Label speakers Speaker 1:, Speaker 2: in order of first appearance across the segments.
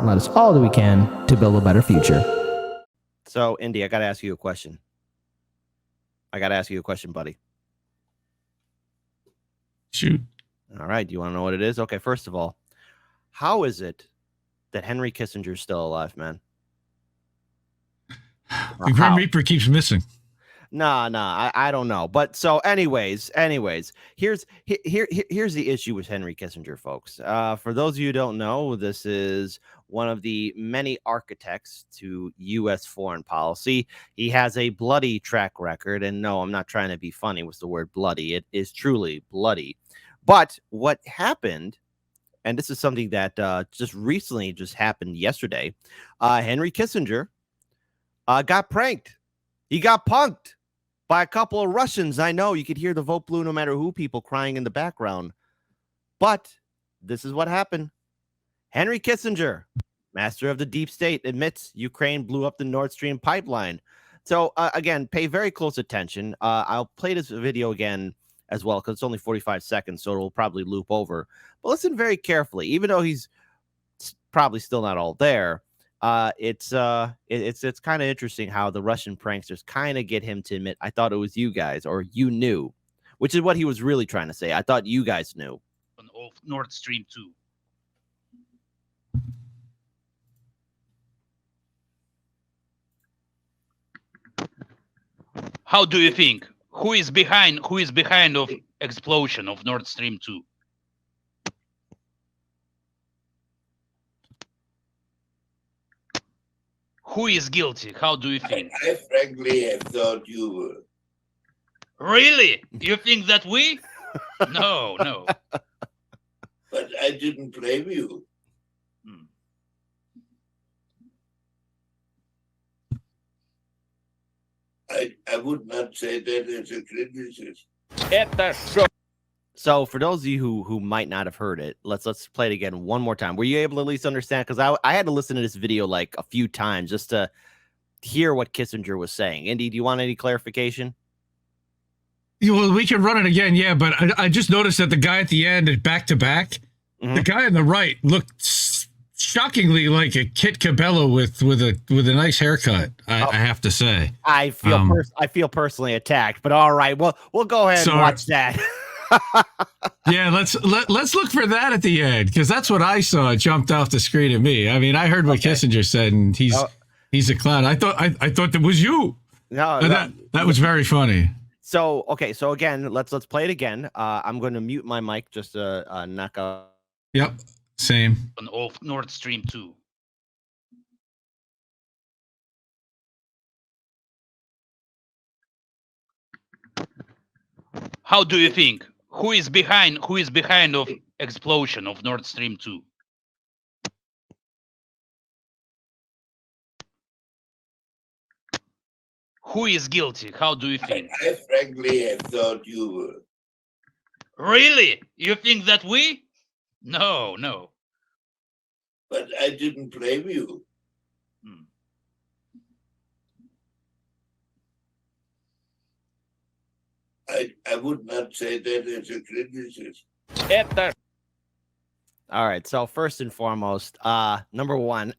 Speaker 1: and let us all do we can to build a better future.
Speaker 2: So, Indy, I got to ask you a question. Buddy.
Speaker 3: Shoot.
Speaker 2: All right. Do you want to know what it is? Okay. First of all, how is it that Henry Kissinger is still alive, man?
Speaker 3: The Grim Reaper keeps missing.
Speaker 2: Nah, I don't know. But so anyways, here's the issue with Henry Kissinger, folks. For those of you who don't know, this is one of the many architects to U.S. foreign policy. He has a bloody track record. And no, I'm not trying to be funny with the word bloody. It is truly bloody. But what happened, and this is something that just recently happened yesterday, Henry Kissinger got pranked. He got punked by a couple of Russians. I know you could hear the vote blue no matter who people crying in the background. But this is what happened. Henry Kissinger, master of the deep state, admits Ukraine blew up the Nord Stream pipeline. So, again, pay very close attention. I'll play this video again as well because it's only 45 seconds, so it'll probably loop over. But listen very carefully. Even though he's probably still not all there, it's kind of interesting how the Russian pranksters kind of get him to admit, I thought it was you guys, or you knew, which is what he was really trying to say. I thought you guys knew.
Speaker 4: Of Nord Stream 2. How do you think? Who is behind of explosion of Nord Stream 2? Who is guilty? How do you think?
Speaker 5: I frankly have thought you were.
Speaker 4: Really? You think that we? No.
Speaker 5: But I didn't blame you. I would not say that as a criticism.
Speaker 2: So for those of you who might not have heard it, let's play it again one more time. Were you able to at least understand? Because I had to listen to this video like a few times just to hear what Kissinger was saying. Indy, do you want any clarification?
Speaker 3: Well, we can run it again, yeah, but I just noticed that the guy at the end, back to back, the guy on the right looked shockingly like a Kit Cabello with a nice haircut. I have to say.
Speaker 2: I feel personally attacked, but all right, well, we'll go ahead and watch that.
Speaker 3: Yeah, let's look for that at the end, because that's what I saw. It jumped off the screen at me. I mean, I heard what Kissinger said, and he's a clown. I thought that was you.
Speaker 2: No,
Speaker 3: that was very funny.
Speaker 2: So okay, so again, let's play it again. I'm going to mute my mic just to knock out.
Speaker 3: Yep, same.
Speaker 4: Of Nord Stream 2. How do you think? Who is behind of explosion of Nord Stream 2? Who is guilty? How do you think?
Speaker 5: I frankly have thought you were.
Speaker 4: Really? You think that we? No.
Speaker 5: But I didn't blame you. I would not say that as a criticism.
Speaker 2: All right, so first and foremost, number one,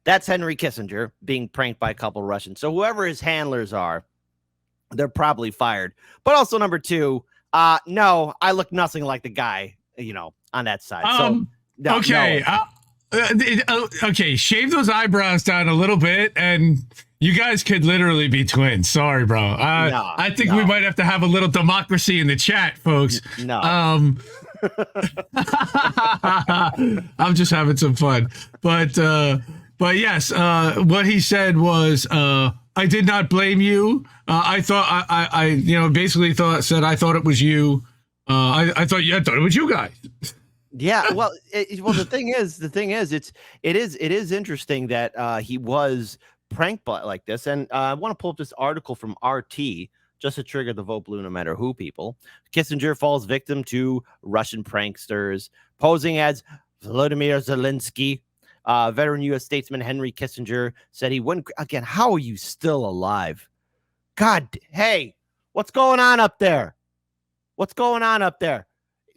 Speaker 2: that's Henry Kissinger being pranked by a couple Russians. So whoever his handlers are, they're probably fired. But also number two, no, I look nothing like the guy, on that side.
Speaker 3: Okay. Okay, shave those eyebrows down a little bit, and you guys could literally be twins. Sorry, bro. I think we might have to have a little democracy in the chat, folks.
Speaker 2: No.
Speaker 3: I'm just having some fun. But yes, what he said was, I did not blame you. I thought I said I thought it was you. I thought it was you guys.
Speaker 2: Yeah, well, the thing is, it is interesting that he was pranked like this, and I want to pull up this article from RT just to trigger the vote blue no matter who people. Kissinger falls victim to Russian pranksters posing as Vladimir Zelensky. Veteran U.S. statesman Henry Kissinger said he wouldn't. Again, how are you still alive? God, hey, what's going on up there?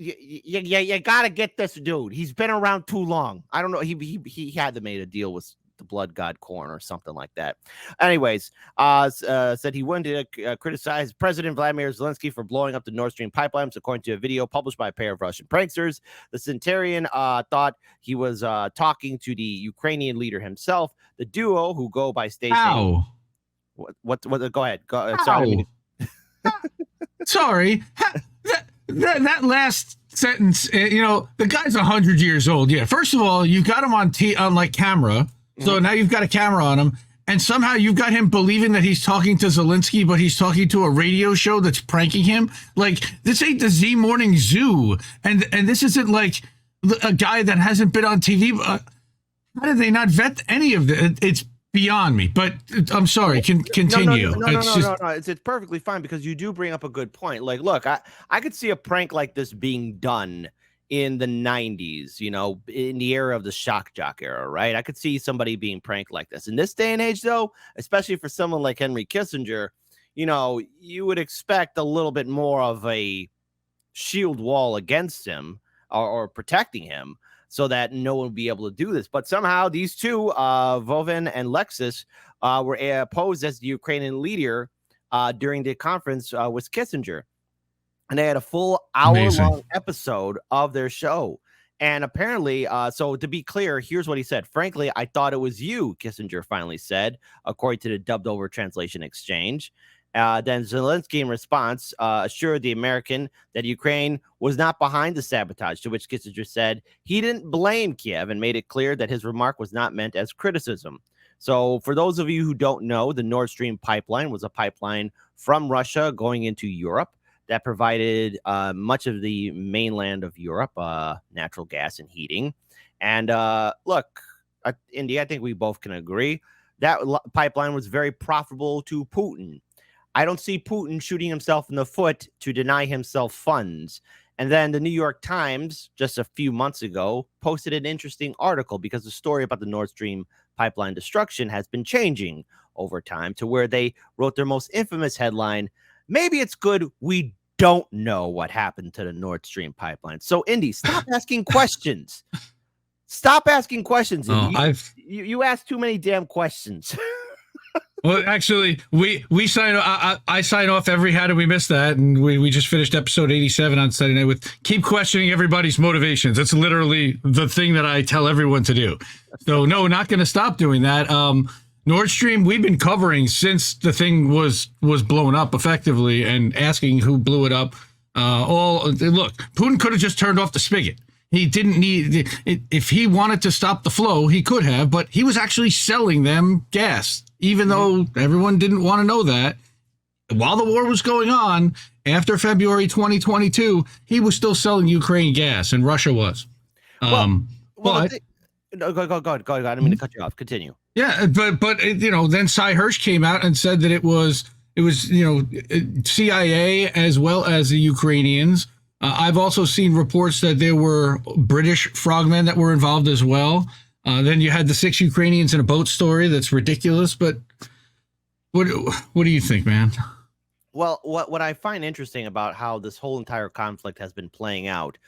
Speaker 2: you got to get this dude. He's been around too long. I don't know. He had to make a deal with the blood god Korn or something like that. Anyways, said he wanted to criticize President Vladimir Zelensky for blowing up the Nord Stream pipelines, according to a video published by a pair of Russian pranksters. The Centurion thought he was talking to the Ukrainian leader himself. The duo, who go by Stacey.
Speaker 3: Ow.
Speaker 2: What? Go ahead. Go.
Speaker 3: Sorry. Sorry. That last sentence, the guy's 100 years old. Yeah. First of all, you got him on like camera. So now you've got a camera on him, and somehow you've got him believing that he's talking to Zelensky, but he's talking to a radio show that's pranking him. Like, this ain't the Z Morning Zoo, and this isn't like a guy that hasn't been on TV. How did they not vet any of this? It's beyond me. But I'm sorry. Continue.
Speaker 2: No. It's perfectly fine, because you do bring up a good point. Like, look, I could see a prank like this being done in the 90s, in the era of the shock jock era, right? I could see somebody being pranked like this. In this day and age, though, especially for someone like Henry Kissinger, you would expect a little bit more of a shield wall against him or protecting him, so that no one would be able to do this. But somehow these two, Vovin and Lexus, were posed as the Ukrainian leader during the conference with Kissinger. And they had a full hour-long episode of their show. And apparently, so to be clear, here's what he said. Frankly, I thought it was you, Kissinger finally said, according to the dubbed-over translation exchange. Then Zelensky, in response, assured the American that Ukraine was not behind the sabotage, to which Kissinger said he didn't blame Kiev and made it clear that his remark was not meant as criticism. So for those of you who don't know, the Nord Stream pipeline was a pipeline from Russia going into Europe that provided much of the mainland of Europe, natural gas and heating. And look, Indy, I think we both can agree that pipeline was very profitable to Putin. I don't see Putin shooting himself in the foot to deny himself funds. And then the New York Times, just a few months ago, posted an interesting article, because the story about the Nord Stream pipeline destruction has been changing over time, to where they wrote their most infamous headline, "Maybe it's good we don't know what happened to the Nord Stream pipeline." So, Indy, stop asking questions. Stop asking questions. You ask too many damn questions.
Speaker 3: Well, actually, we sign. I sign off every "How did we miss that?" And we just finished episode 87 on Saturday night with "Keep questioning everybody's motivations." That's literally the thing that I tell everyone to do. So no, not going to stop doing that. Nord Stream, we've been covering since the thing was blown up effectively, and asking who blew it up. Look, Putin could have just turned off the spigot. He didn't need, if he wanted to stop the flow, he could have, but he was actually selling them gas, even though everyone didn't want to know that. While the war was going on, after February 2022, he was still selling Ukraine gas, and Russia was.
Speaker 2: Go ahead. I didn't mean to cut you off. Continue.
Speaker 3: Yeah, but then Cy Hirsch came out and said that it was CIA as well as the Ukrainians. I've also seen reports that there were British frogmen that were involved as well. Then you had the 6 Ukrainians in a boat story that's ridiculous. But what do you think, man?
Speaker 2: Well, what I find interesting about how this whole entire conflict has been playing out,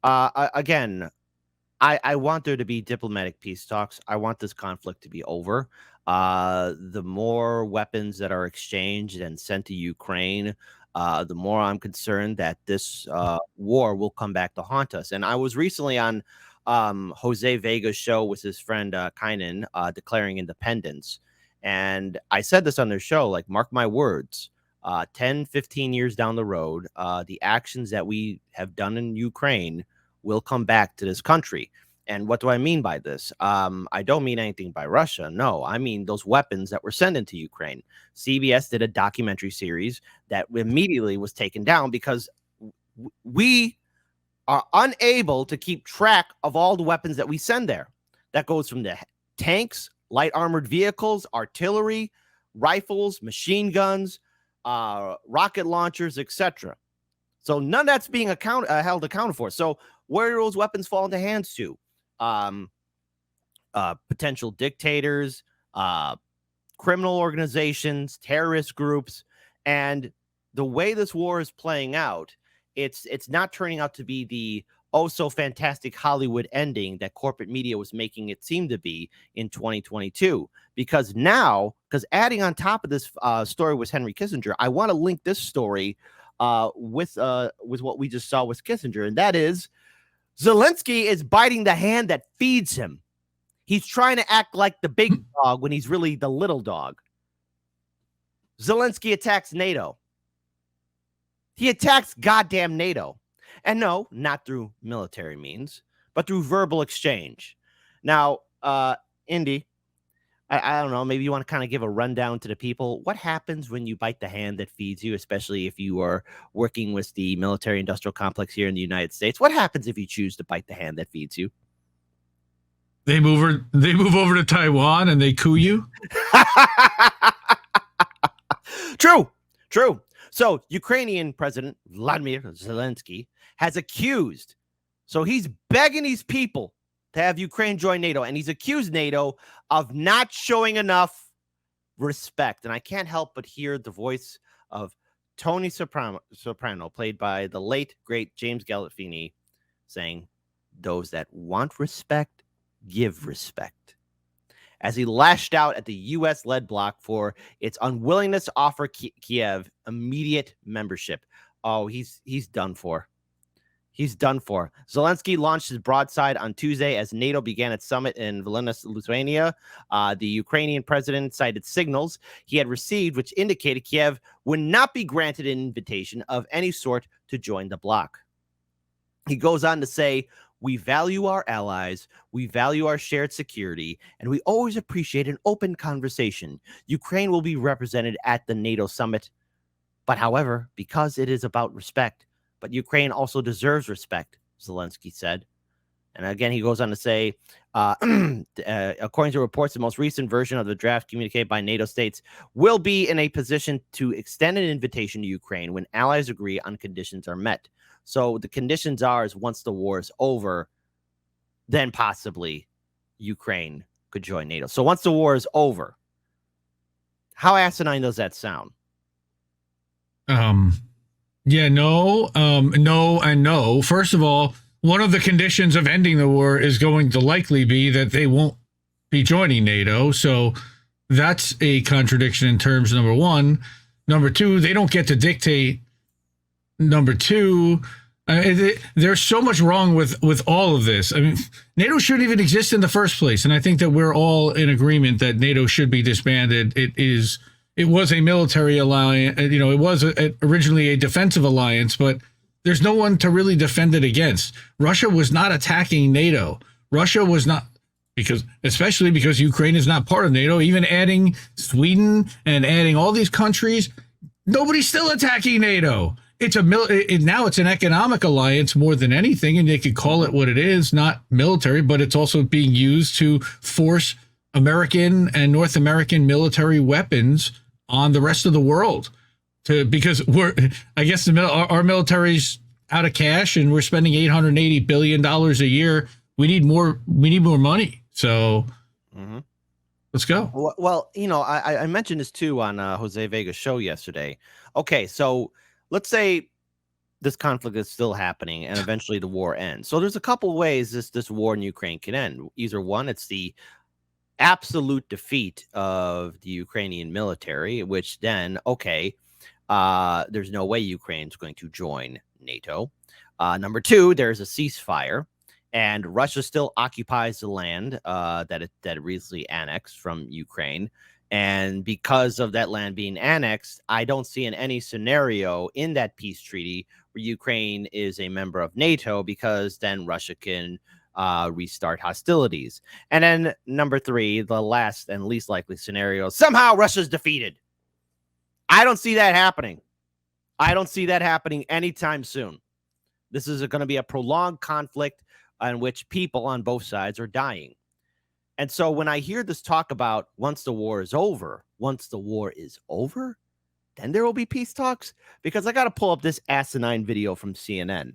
Speaker 2: again, I want there to be diplomatic peace talks. I want this conflict to be over. The more weapons that are exchanged and sent to Ukraine, the more I'm concerned that this war will come back to haunt us. And I was recently on Jose Vega's show with his friend Kynan, declaring independence. And I said this on their show, like, mark my words, 10, 15 years down the road, the actions that we have done in Ukraine will come back to this country. And what do I mean by this? I don't mean anything by Russia. No, I mean those weapons that were sent into Ukraine. CBS did a documentary series that immediately was taken down because we are unable to keep track of all the weapons that we send there. That goes from the tanks, light armored vehicles, artillery, rifles, machine guns, rocket launchers, etc. So none of that's being held accounted for. So where do those weapons fall into hands to? Potential dictators, criminal organizations, terrorist groups. And the way this war is playing out it's not turning out to be the oh so fantastic Hollywood ending that corporate media was making it seem to be in 2022. Because adding on top of this story with Henry Kissinger, I want to link this story with what we just saw with Kissinger, and that is Zelensky is biting the hand that feeds him. He's trying to act like the big dog when he's really the little dog. Zelensky attacks NATO. He attacks goddamn NATO. And no, not through military means, but through verbal exchange. Now, Indy, I don't know, maybe you want to kind of give a rundown to the people. What happens when you bite the hand that feeds you, especially if you are working with the military-industrial complex here in the United States? What happens if you choose to bite the hand that feeds you?
Speaker 3: They move over to Taiwan and they coup you?
Speaker 2: True. So Ukrainian President Vladimir Zelensky has accused, so he's begging these people to have Ukraine join NATO, and he's accused NATO of not showing enough respect. And I can't help but hear the voice of Tony Soprano, played by the late, great James Gandolfini, saying, "Those that want respect, give respect," as he lashed out at the U.S.-led bloc for its unwillingness to offer Kiev immediate membership. Oh, he's done for. He's done for. Zelensky launched his broadside on Tuesday as NATO began its summit in Vilnius, Lithuania. The Ukrainian president cited signals he had received, which indicated Kiev would not be granted an invitation of any sort to join the bloc. He goes on to say, "We value our allies, we value our shared security, and we always appreciate an open conversation. Ukraine will be represented at the NATO summit. But however, because it is about respect, but Ukraine also deserves respect," Zelensky said. And again, he goes on to say, according to reports, the most recent version of the draft communiqué by NATO states will be in a position to extend an invitation to Ukraine when allies agree on conditions are met. So the conditions are is once the war is over, then possibly Ukraine could join NATO. So once the war is over, how asinine does that sound?
Speaker 3: Yeah, no, and no. First of all, one of the conditions of ending the war is going to likely be that they won't be joining NATO. So that's a contradiction in terms, number one. Number two, they don't get to dictate. Number two, there's so much wrong with all of this. I mean, NATO shouldn't even exist in the first place. And I think that we're all in agreement that NATO should be disbanded. It was a military alliance, it was originally a defensive alliance, but there's no one to really defend it against. Russia was not attacking NATO. Russia was not, especially because Ukraine is not part of NATO. Even adding Sweden and adding all these countries, nobody's still attacking NATO. Now it's an economic alliance more than anything, and they could call it what it is, not military, but it's also being used to force American and North American military weapons on the rest of the world, because our military's out of cash and we're spending $880 billion a year. We need more money. So let's go.
Speaker 2: Well, I mentioned this too on Jose Vega's show yesterday. Okay, so let's say this conflict is still happening and eventually the war ends. So there's a couple ways this war in Ukraine can end. Either one, it's the absolute defeat of the Ukrainian military, which then, there's no way Ukraine's going to join NATO. Number two, there's a ceasefire, and Russia still occupies the land that it recently annexed from Ukraine. And because of that land being annexed, I don't see in any scenario in that peace treaty where Ukraine is a member of NATO, because then Russia can restart hostilities. And then number three, the last and least likely scenario, somehow Russia's defeated. I don't see that happening. I don't see that happening anytime soon. This is going to be a prolonged conflict in which people on both sides are dying. And so when I hear this talk about once the war is over, then there will be peace talks, because I got to pull up this asinine video from CNN.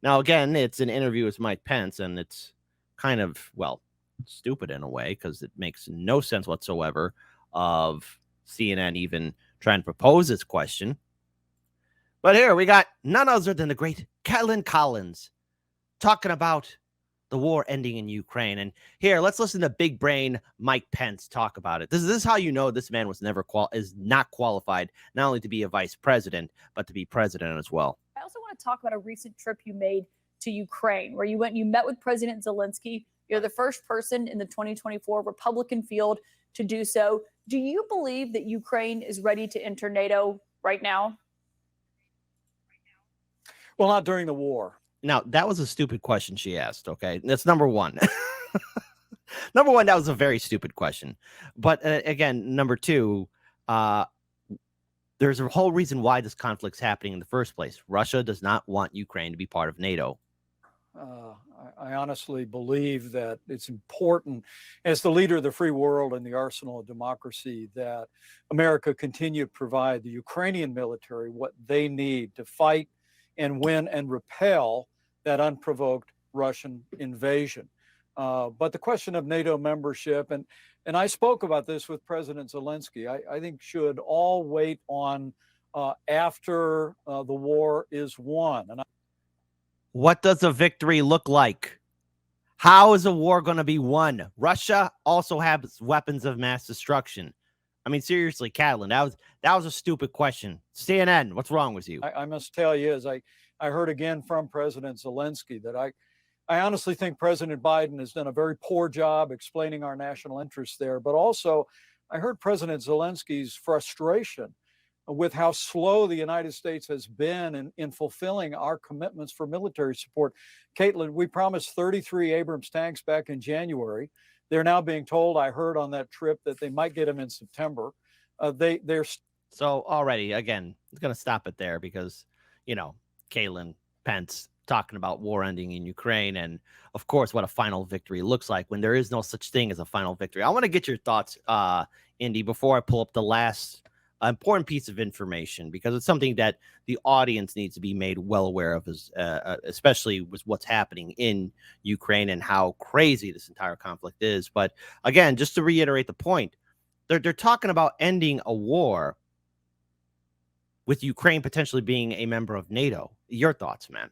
Speaker 2: Now, again, it's an interview with Mike Pence, and it's kind of, stupid in a way, because it makes no sense whatsoever of CNN even trying to propose this question. But here we got none other than the great Catelyn Collins talking about the war ending in Ukraine. And here, let's listen to big brain Mike Pence talk about it. This is how you know this man was never is not qualified not only to be a vice president, but to be president as well.
Speaker 6: I also want to talk about a recent trip you made to Ukraine, where you went and you met with President Zelensky. You're the first person in the 2024 Republican field to do so. Do you believe that Ukraine is ready to enter NATO right now?
Speaker 7: Well, not during the war.
Speaker 2: Now, that was a stupid question she asked, okay? That's number one. Number one, that was a very stupid question. But again, number two, there's a whole reason why this conflict's happening in the first place. Russia does not want Ukraine to be part of NATO.
Speaker 7: I honestly believe that it's important, as the leader of the free world and the arsenal of democracy, that America continue to provide the Ukrainian military what they need to fight and win and repel that unprovoked Russian invasion. But the question of NATO membership, and I spoke about this with President Zelensky, I think should all wait on after the war is won. And
Speaker 2: what does a victory look like? How is a war going to be won? Russia also has weapons of mass destruction. I mean, seriously, Catelyn, that was a stupid question. CNN, what's wrong with you?
Speaker 7: I must tell you, as I heard again from President Zelensky, that I honestly think President Biden has done a very poor job explaining our national interests there. But also, I heard President Zelensky's frustration with how slow the United States has been in fulfilling our commitments for military support. Caitlin, we promised 33 Abrams tanks back in January. They're now being told, I heard on that trip, that they might get them in September. They're
Speaker 2: so already, again, it's going to stop it there because, you know, Catelyn Pence talking about war ending in Ukraine and, of course, what a final victory looks like when there is no such thing as a final victory. I want to get your thoughts, Indy, before I pull up the last important piece of information, because it's something that the audience needs to be made well aware of, especially with what's happening in Ukraine and how crazy this entire conflict is. But again, just to reiterate the point, they're talking about ending a war with Ukraine potentially being a member of NATO. Your thoughts, man?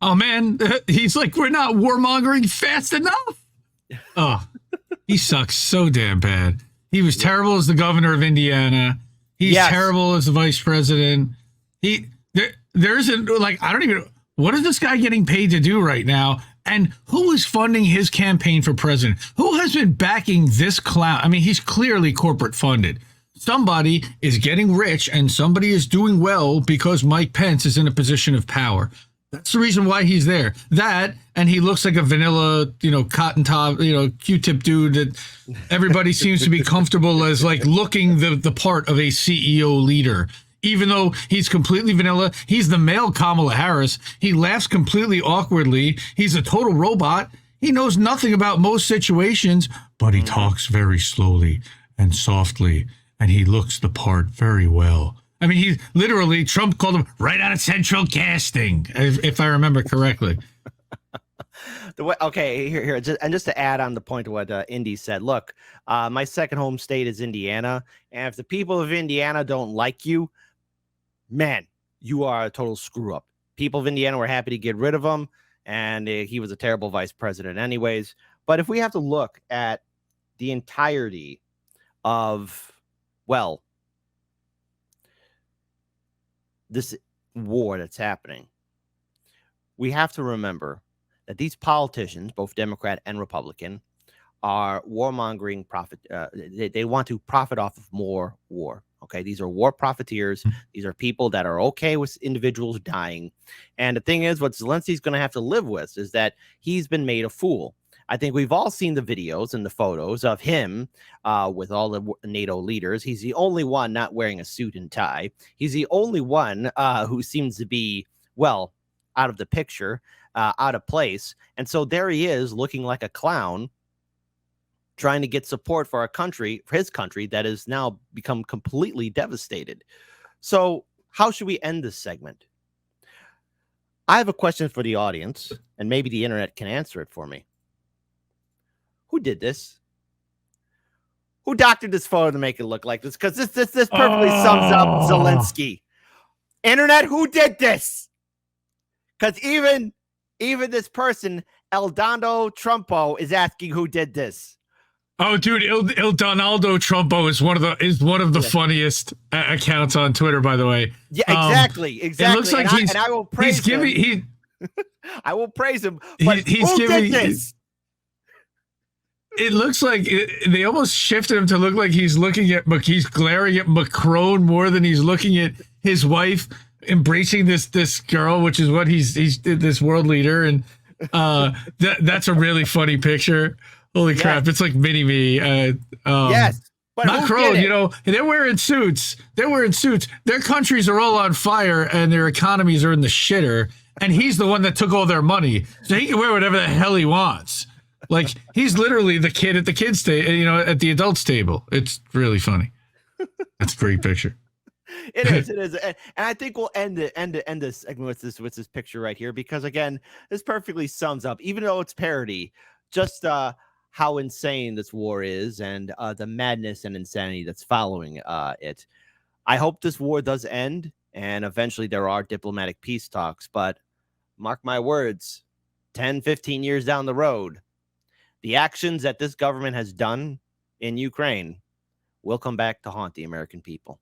Speaker 3: Oh, man, he's like, we're not warmongering fast enough. Oh, he sucks so damn bad. He was terrible as the governor of Indiana. He's terrible as the vice president. There isn't, like, I don't even, what is this guy getting paid to do right now? And who is funding his campaign for president? Who has been backing this clown? I mean, he's clearly corporate funded. Somebody is getting rich and somebody is doing well because Mike Pence is in a position of power. That's the reason why he's there. That, and he looks like a vanilla, cotton top, Q-tip dude that everybody seems to be comfortable as like looking the part of a CEO leader. Even though he's completely vanilla, he's the male Kamala Harris. He laughs completely awkwardly. He's a total robot. He knows nothing about most situations, but he talks very slowly and softly, and he looks the part very well. I mean, he literally, Trump called him right out of central casting, if I remember correctly.
Speaker 2: Okay, here, and just to add on the point of what Indy said, look, my second home state is Indiana, and if the people of Indiana don't like you, man, you are a total screw up. People of Indiana were happy to get rid of him, and he was a terrible vice president anyways. But if we have to look at the entirety of, well, this war that's happening, we have to remember that these politicians, both Democrat and Republican, are warmongering profit. They want to profit off of more war. Okay, these are war profiteers. These are people that are okay with individuals dying. And the thing is, what Zelensky's going to have to live with is that he's been made a fool. I think we've all seen the videos and the photos of him with all the NATO leaders. He's the only one not wearing a suit and tie. He's the only one who seems to be, well, out of the picture, out of place. And so there he is looking like a clown, trying to get support for our country, for his country that has now become completely devastated. So how should we end this segment? I have a question for the audience, and maybe the internet can answer it for me. Who did this? Who doctored this photo to make it look like this? Because this perfectly sums up Zelensky. Internet, who did this? Because even this person, Eldando Trumpo, is asking who did this.
Speaker 3: Oh, dude, Il Donaldo Trumpo is one of the funniest accounts on Twitter, by the way.
Speaker 2: Yeah, exactly.
Speaker 3: It looks like
Speaker 2: and I will praise him. I will praise him. But
Speaker 3: he's
Speaker 2: who
Speaker 3: giving
Speaker 2: did this?
Speaker 3: It looks like they almost shifted him to look like he's glaring at Macron more than he's looking at his wife embracing this girl, which is what he's this world leader, and that's a really funny picture. Holy crap! It's like mini me.
Speaker 2: Yes, but
Speaker 3: Macron, you know, they're wearing suits. Their countries are all on fire, and their economies are in the shitter. And he's the one that took all their money, so he can wear whatever the hell he wants. Like, he's literally the kid at the kids' table, you know, at the adults' table. It's really funny. That's a great picture.
Speaker 2: It is, and I think we'll end this segment with this picture right here, because again, this perfectly sums up, even though it's parody, just how insane this war is, and the madness and insanity that's following it. I hope this war does end, and eventually there are diplomatic peace talks. But mark my words, 10, 15 years down the road, the actions that this government has done in Ukraine will come back to haunt the American people.